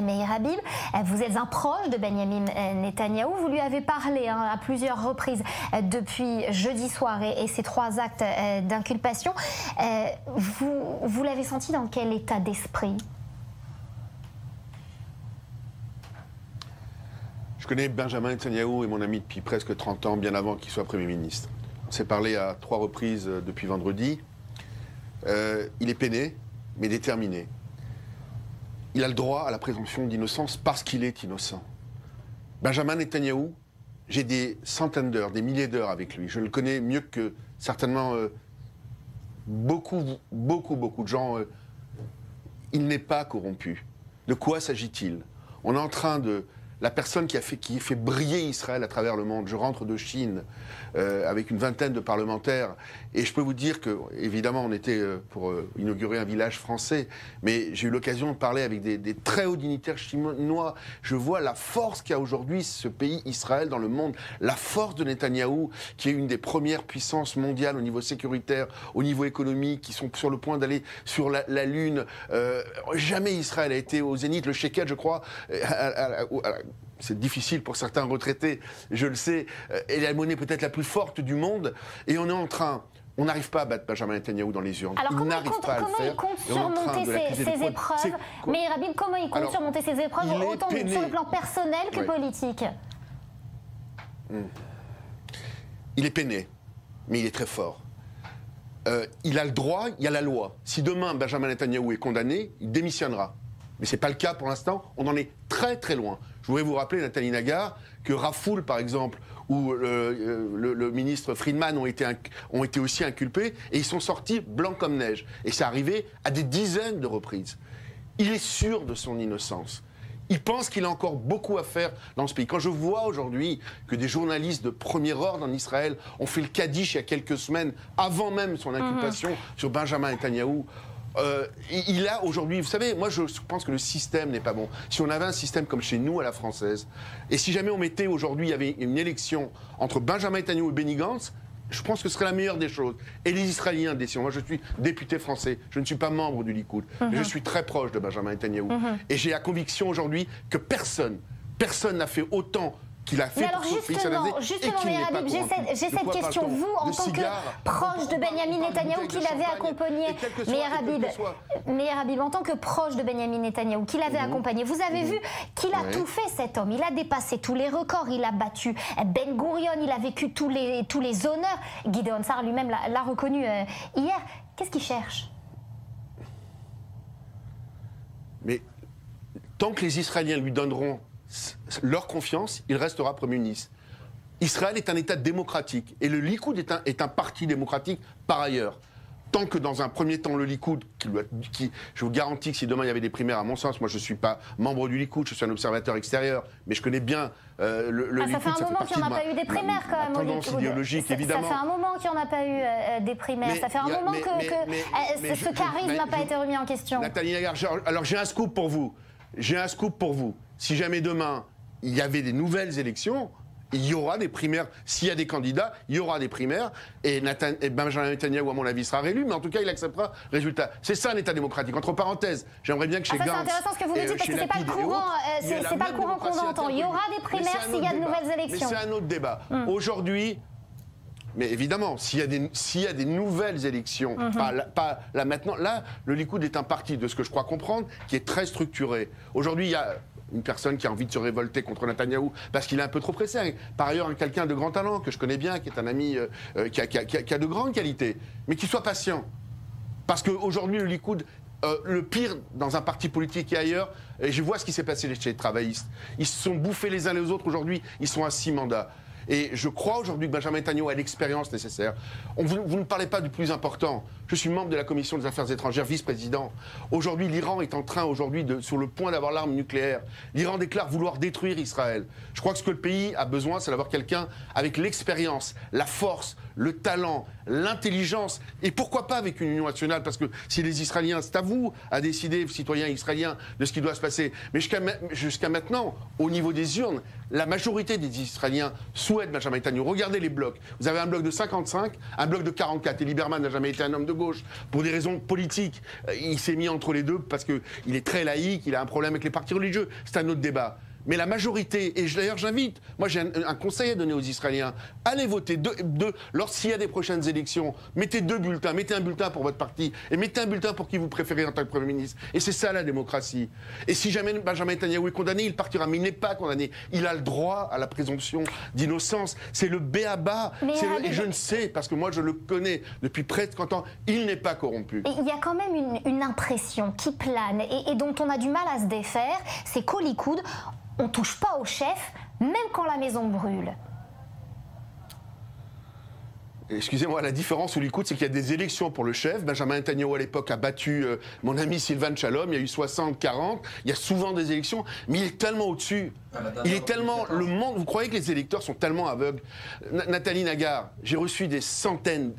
Meir Habib. Vous êtes un proche de Benyamin Netanyahou. Vous lui avez parlé à plusieurs reprises depuis jeudi soir et ces 3 actes d'inculpation. Vous l'avez senti dans quel état d'esprit? Je connais Benjamin Netanyahou et mon ami depuis presque 30 ans, bien avant qu'il soit Premier ministre. On s'est parlé à 3 reprises depuis vendredi. Il est peiné, mais déterminé. Il a le droit à la présomption d'innocence parce qu'il est innocent. Benjamin Netanyahou, j'ai des centaines d'heures, des milliers d'heures avec lui. Je le connais mieux que certainement beaucoup de gens. Il n'est pas corrompu. De quoi s'agit-il? On est en train de... La personne qui fait briller Israël à travers le monde. Je rentre de Chine avec une vingtaine de parlementaires et je peux vous dire que, évidemment, on était pour inaugurer un village français, mais j'ai eu l'occasion de parler avec des très hauts dignitaires chinois. Je vois la force qu'a aujourd'hui ce pays, Israël, dans le monde, la force de Netanyahou, qui est une des premières puissances mondiales au niveau sécuritaire, au niveau économique, qui sont sur le point d'aller sur la Lune. Jamais Israël a été au zénith, le shekel, je crois, c'est difficile pour certains retraités, je le sais, et la monnaie peut-être la plus forte du monde, et on est en train... On n'arrive pas à battre Benjamin Netanyahou dans les urnes. Alors il n'arrive pas à le faire. Comment il compte surmonter ces épreuves? Meir Habib, comment il compte surmonter ces épreuves, autant sur le plan personnel que politique? Il est peiné, mais il est très fort. Il a le droit, il y a la loi. Si demain Benjamin Netanyahou est condamné, il démissionnera. Mais ce n'est pas le cas pour l'instant, on en est très très loin. Je voudrais vous rappeler, Nathalie Nagar, que Rafoul, par exemple, ou le ministre Friedman ont été aussi inculpés, et ils sont sortis blancs comme neige. Et c'est arrivé à des dizaines de reprises. Il est sûr de son innocence. Il pense qu'il a encore beaucoup à faire dans ce pays. Quand je vois aujourd'hui que des journalistes de premier ordre en Israël ont fait le Kaddish il y a quelques semaines, avant même son inculpation sur Benjamin Netanyahou, il a aujourd'hui, vous savez, moi je pense que le système n'est pas bon. Si on avait un système comme chez nous à la française, et si jamais on mettait aujourd'hui, il y avait une élection entre Benjamin Netanyahou et Benny Gantz, je pense que ce serait la meilleure des choses. Et les Israéliens décident. Moi je suis député français, je ne suis pas membre du Likoud, mais je suis très proche de Benjamin Netanyahou. Et j'ai la conviction aujourd'hui que personne n'a fait autant qu'il a fait. Mais alors justement, Meir Habib, j'ai cette question. Vous, en tant que proche de Benyamin Netanyahou, qui l'avait accompagné, Meir Habib, en tant que proche de Benyamin Netanyahou, qui l'avait accompagné, vous avez vu qu'il a tout fait, cet homme. Il a dépassé tous les records, il a battu Ben Gurion, il a vécu tous les honneurs. Gideon Sa'ar lui-même l'a reconnu hier. Qu'est-ce qu'il cherche? Mais tant que les Israéliens lui donneront leur confiance, il restera Premier ministre. Israël est un État démocratique et le Likoud est un parti démocratique par ailleurs. Tant que dans un premier temps le Likoud, je vous garantis que si demain il y avait des primaires, à mon sens, moi je ne suis pas membre du Likoud, je suis un observateur extérieur, mais je connais bien le Likoud. Ça fait un moment qu'il n'y en a pas eu des primaires quand même. Tendance idéologique, évidemment. Ça fait un moment qu'il n'y en a pas eu des primaires. Ça fait un moment que ce charisme n'a pas été remis en question. Nathalie Nagar, alors j'ai un scoop pour vous. J'ai un scoop pour vous. Si jamais demain, il y avait des nouvelles élections, il y aura des primaires. S'il y a des candidats, il y aura des primaires. Et Benjamin Netanyahou, à mon avis, sera réélu. Mais en tout cas, il acceptera le résultat. C'est ça, un État démocratique. Entre parenthèses, j'aimerais bien que chez Gantz... C'est intéressant ce que vous me dites, parce que c'est pas le courant qu'on entend. Il y aura des primaires s'il y a de nouvelles élections. Mais c'est un autre débat. Aujourd'hui... Mais évidemment, s'il y a des nouvelles élections, pas là maintenant, là, le Likoud est un parti, de ce que je crois comprendre, qui est très structuré. Aujourd'hui, il y a une personne qui a envie de se révolter contre Netanyahou parce qu'il est un peu trop pressé. Par ailleurs, quelqu'un de grand talent, que je connais bien, qui est un ami qui a de grandes qualités, mais qui soit patient. Parce qu'aujourd'hui, le Likoud, le pire dans un parti politique et ailleurs, et je vois ce qui s'est passé chez les travaillistes. Ils se sont bouffés les uns les autres. Aujourd'hui, ils sont à 6 mandats. Et je crois aujourd'hui que Benjamin Netanyahou a l'expérience nécessaire. Vous ne parlez pas du plus important. Je suis membre de la Commission des Affaires étrangères, vice-président. Aujourd'hui, l'Iran est en train, sur le point d'avoir l'arme nucléaire. L'Iran déclare vouloir détruire Israël. Je crois que ce que le pays a besoin, c'est d'avoir quelqu'un avec l'expérience, la force, le talent, l'intelligence, et pourquoi pas avec une union nationale, parce que si les Israéliens, c'est à vous à décider, citoyens israéliens, de ce qui doit se passer. Mais jusqu'à maintenant, au niveau des urnes, la majorité des Israéliens souhaite Benjamin Netanyahu. Regardez les blocs. Vous avez un bloc de 55, un bloc de 44. Et Lieberman n'a jamais été un homme de gauche. Pour des raisons politiques, il s'est mis entre les deux parce qu'il est très laïque, il a un problème avec les partis religieux. C'est un autre débat. Mais la majorité, et d'ailleurs j'invite, moi j'ai un conseil à donner aux Israéliens, allez voter, lorsqu'il y a des prochaines élections, mettez 2 bulletins, mettez un bulletin pour votre parti, et mettez un bulletin pour qui vous préférez en tant que Premier ministre. Et c'est ça la démocratie. Et si jamais Benjamin Netanyahu est condamné, il partira, mais il n'est pas condamné. Il a le droit à la présomption d'innocence. C'est le béaba, et je ne sais, parce que moi je le connais depuis près de 50 ans, il n'est pas corrompu. Il y a quand même une impression qui plane, et dont on a du mal à se défaire, c'est qu'au Likoud, on ne touche pas au chef, même quand la maison brûle. Excusez-moi, la différence au Likoud, c'est qu'il y a des élections pour le chef. Benjamin Netanyahu, à l'époque, a battu mon ami Sylvan Shalom. Il y a eu 60-40. Il y a souvent des élections. Mais il est tellement au-dessus. Il est tellement... Le monde... Vous croyez que les électeurs sont tellement aveugles? Nathalie Nagar, j'ai reçu des centaines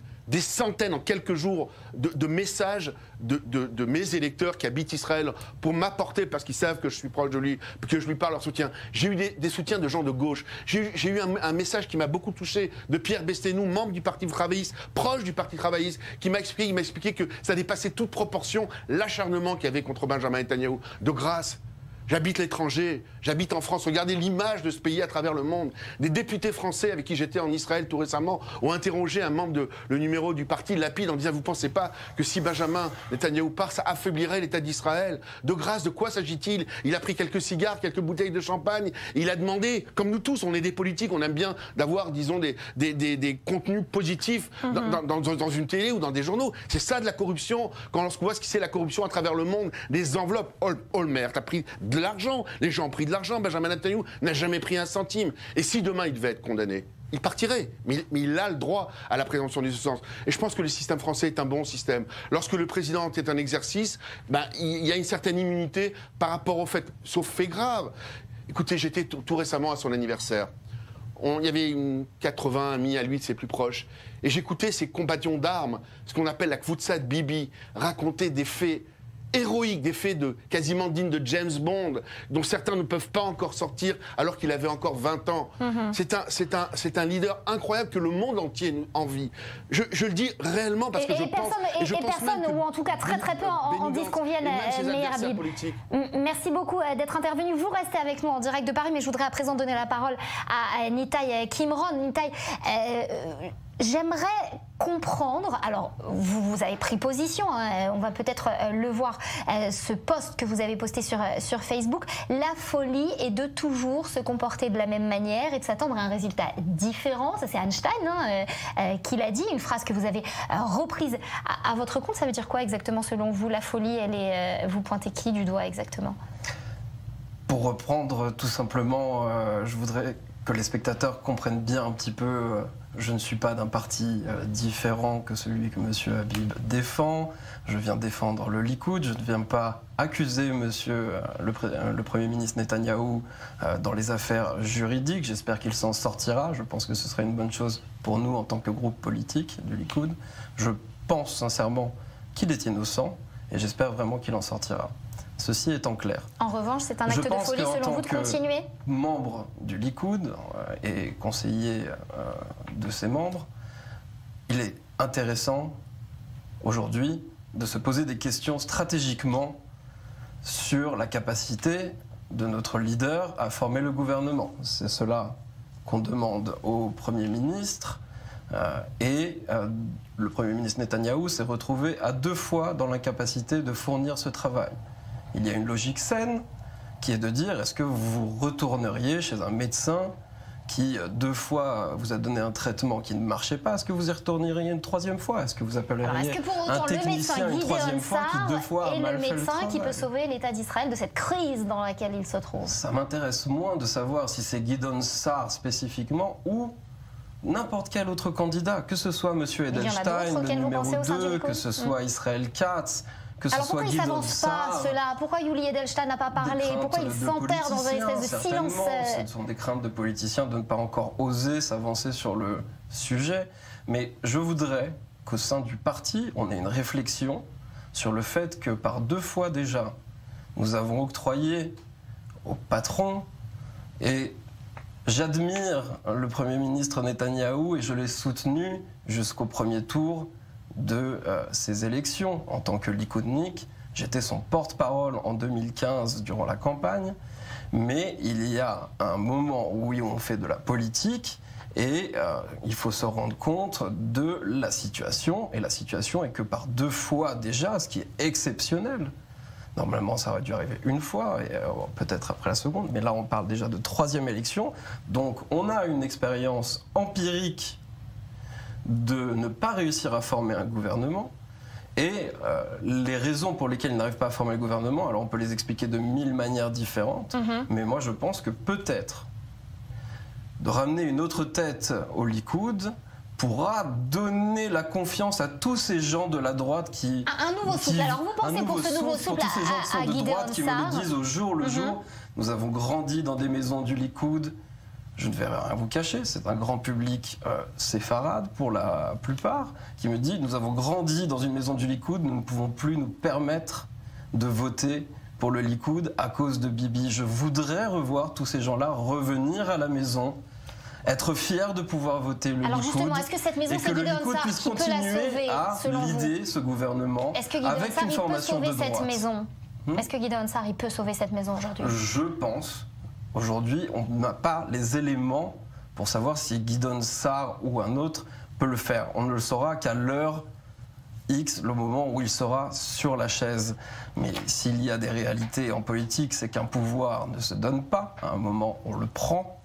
en quelques jours de messages de mes électeurs qui habitent Israël pour m'apporter, parce qu'ils savent que je suis proche de lui, que je lui parle leur soutien. J'ai eu des soutiens de gens de gauche. J'ai eu un message qui m'a beaucoup touché de Pierre Bestenou, membre du Parti travailliste, proche du Parti travailliste, qui m'a expliqué que ça dépassait toute proportion l'acharnement qu'il y avait contre Benjamin Netanyahu. De grâce, j'habite l'étranger, j'habite en France. Regardez l'image de ce pays à travers le monde. Des députés français avec qui j'étais en Israël tout récemment ont interrogé un membre le numéro du parti Lapid en disant: vous ne pensez pas que si Benjamin Netanyahu part, ça affaiblirait l'État d'Israël? De grâce, de quoi s'agit-il? Il a pris quelques cigares, quelques bouteilles de champagne. Il a demandé, comme nous tous, on est des politiques, on aime bien d'avoir, disons, des contenus positifs dans une télé ou dans des journaux. C'est ça de la corruption. Lorsqu'on voit ce que c'est la corruption à travers le monde, des enveloppes. Olmert a pris de l'argent, les gens ont pris de l'argent, Benjamin Netanyahu n'a jamais pris un centime. Et si demain il devait être condamné, il partirait. Mais il a le droit à la présomption d'innocence. Et je pense que le système français est un bon système. Lorsque le président est un exercice, il y a une certaine immunité par rapport au fait, sauf fait grave. Écoutez, j'étais tout récemment à son anniversaire. Il y avait 80 amis à lui, de ses plus proches. Et j'écoutais ces compagnons d'armes, ce qu'on appelle la Kvoutsat Bibi, raconter des faits héroïques, des faits quasiment dignes de James Bond, dont certains ne peuvent pas encore sortir alors qu'il avait encore 20 ans. C'est un leader incroyable que le monde entier envie. Je le dis réellement parce que je pense... personne, ou en tout cas très peu, en disent qu'on vienne, Meir Habib. Merci beaucoup d'être intervenu. Vous restez avec nous en direct de Paris, mais je voudrais à présent donner la parole à Nitay Kimron. Nitay, j'aimerais comprendre, alors vous avez pris position, on va peut-être le voir, ce post que vous avez posté sur Facebook, la folie est de toujours se comporter de la même manière et de s'attendre à un résultat différent. Ça c'est Einstein qui l'a dit, une phrase que vous avez reprise à votre compte. Ça veut dire quoi exactement selon vous, la folie? Vous pointez qui du doigt exactement? Pour reprendre tout simplement, je voudrais que les spectateurs comprennent bien un petit peu, je ne suis pas d'un parti différent que celui que M. Habib défend. Je viens défendre le Likoud, je ne viens pas accuser le Premier ministre Netanyahou dans les affaires juridiques. J'espère qu'il s'en sortira. Je pense que ce serait une bonne chose pour nous en tant que groupe politique du Likoud. Je pense sincèrement qu'il est innocent et j'espère vraiment qu'il en sortira. Ceci étant clair. En revanche, c'est un acte de folie selon vous de continuer? Membre du Likoud et conseiller de ses membres, il est intéressant aujourd'hui de se poser des questions stratégiquement sur la capacité de notre leader à former le gouvernement. C'est cela qu'on demande au Premier ministre. Le Premier ministre Netanyahou s'est retrouvé à 2 fois dans l'incapacité de fournir ce travail. Il y a une logique saine qui est de dire: est-ce que vous retourneriez chez un médecin qui 2 fois vous a donné un traitement qui ne marchait pas? Est-ce que vous y retourneriez une 3e fois? Est-ce que vous appelleriez un technicien une 3e fois qui 2 fois a mal fait le travail? Et le médecin qui peut sauver l'État d'Israël de cette crise dans laquelle il se trouve? Ça m'intéresse moins de savoir si c'est Gideon Sa'ar spécifiquement ou n'importe quel autre candidat, que ce soit M. Edelstein, le numéro 2, que ce soit Israël Katz. Alors pourquoi ils ne s'avancent pas, ceux-là? Pourquoi Yuli Edelstein n'a pas parlé? Pourquoi ils s'enterrent dans une espèce de silence? Ce sont des craintes de politiciens de ne pas encore oser s'avancer sur le sujet. Mais je voudrais qu'au sein du parti, on ait une réflexion sur le fait que par 2 fois déjà, nous avons octroyé au patron et J'admire le Premier ministre Netanyahou et je l'ai soutenu jusqu'au premier tour de ces élections. En tant que likoudnik, j'étais son porte-parole en 2015 durant la campagne. Mais il y a un moment où on fait de la politique et il faut se rendre compte de la situation. Et la situation est que par 2 fois déjà, ce qui est exceptionnel. Normalement, ça aurait dû arriver une fois, et peut-être après la seconde, mais là, on parle déjà de 3e élection. Donc, on a une expérience empirique de ne pas réussir à former un gouvernement. Et les raisons pour lesquelles il n'arrive pas à former le gouvernement, alors on peut les expliquer de 1000 manières différentes, mais moi, je pense que peut-être de ramener une autre tête au Likoud pourra donner la confiance à tous ces gens de la droite qui... Un nouveau souffle. Alors vous pensez pour ce nouveau souffle tous ces gens qui sont de droite, qui me le disent au jour le jour. Nous avons grandi dans des maisons du Likoud. Je ne vais rien vous cacher, c'est un grand public séfarade pour la plupart, qui me dit nous avons grandi dans une maison du Likoud, nous ne pouvons plus nous permettre de voter pour le Likoud à cause de Bibi. Je voudrais revoir tous ces gens-là revenir à la maison, être fiers de pouvoir voter le Likoud. Alors justement, est-ce que cette maison, c'est Gideon Sa'ar puisse continuer à lider ce gouvernement avec une formation de droite. Est-ce que Gideon Sa'ar peut sauver cette maison aujourd'hui? Je pense. Aujourd'hui, on n'a pas les éléments pour savoir si Gideon Sa'ar ou un autre peut le faire. On ne le saura qu'à l'heure X, le moment où il sera sur la chaise. Mais s'il y a des réalités en politique, c'est qu'un pouvoir ne se donne pas. À un moment, on le prend.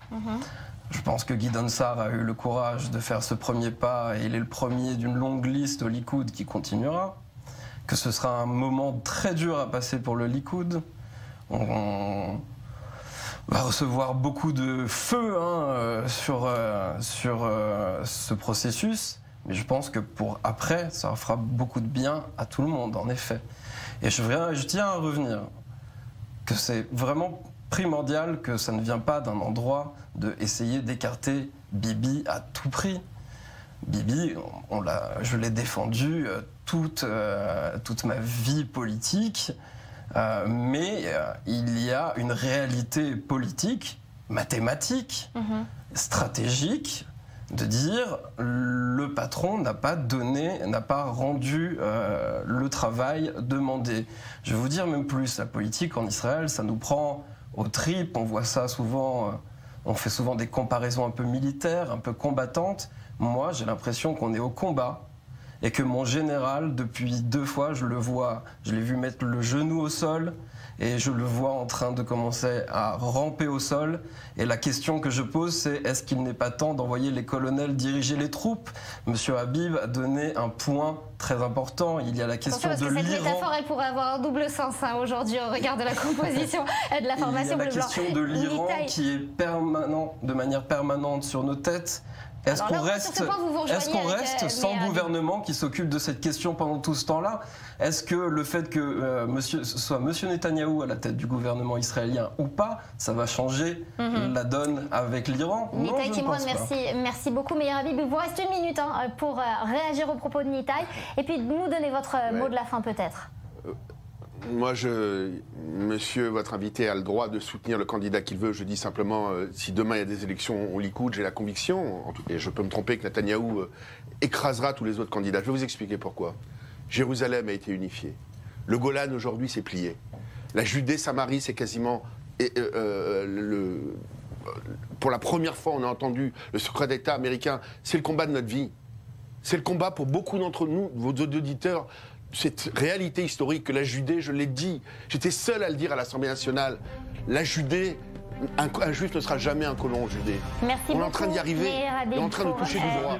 Je pense que Gideon Sa'ar a eu le courage de faire ce premier pas et il est le premier d'une longue liste au Likoud qui continuera. Que ce sera un moment très dur à passer pour le Likoud. On va recevoir beaucoup de feu sur ce processus. Mais je pense que pour après, ça fera beaucoup de bien à tout le monde, en effet. Et je tiens à revenir que c'est vraiment primordial que ça ne vient pas d'un endroit de essayer d'écarter Bibi à tout prix. Bibi, je l'ai défendu toute ma vie politique, mais il y a une réalité politique, mathématique, stratégique, de dire le patron n'a pas rendu le travail demandé. Je vais vous dire même plus, la politique en Israël, ça nous prend aux tripes, on voit ça souvent, on fait souvent des comparaisons un peu militaires, un peu combattantes. Moi, j'ai l'impression qu'on est au combat et que mon général, depuis 2 fois, je l'ai vu mettre le genou au sol et je le vois en train de commencer à ramper au sol. Et la question que je pose, c'est est-ce qu'il n'est pas temps d'envoyer les colonels diriger les troupes? Monsieur Habib a donné un point très important. Il y a la question de l'Iran. Cette métaphore, elle pourrait avoir un double sens aujourd'hui au regard de la composition et de la formation bleu-blanc. Il y a la question de l'Iran qui est de manière permanente sur nos têtes. Est-ce qu'on reste sans gouvernement qui s'occupe de cette question pendant tout ce temps-là? Est-ce que le fait que ce soit M. Netanyahou à la tête du gouvernement israélien ou pas, ça va changer la donne avec l'Iran? Non, je ne pense pas. Merci beaucoup, Meir Habib. Il vous reste 1 minute pour réagir aux propos de Nitaï et puis nous donner votre mot de la fin peut-être. Moi, monsieur, votre invité a le droit de soutenir le candidat qu'il veut. Je dis simplement, si demain il y a des élections au Likoud, j'ai la conviction, et je peux me tromper, que Netanyahou écrasera tous les autres candidats. Je vais vous expliquer pourquoi. Jérusalem a été unifiée. Le Golan, aujourd'hui, s'est plié. La Judée-Samarie, c'est quasiment... pour la première fois, on a entendu le secret d'État américain. C'est le combat de notre vie. C'est le combat pour beaucoup d'entre nous, vos auditeurs, cette réalité historique que la Judée, je l'ai dit, j'étais seul à le dire à l'Assemblée nationale, la Judée, un juif ne sera jamais un colon en Judée. Merci beaucoup. On est en train d'y arriver, on est en train de toucher du droit.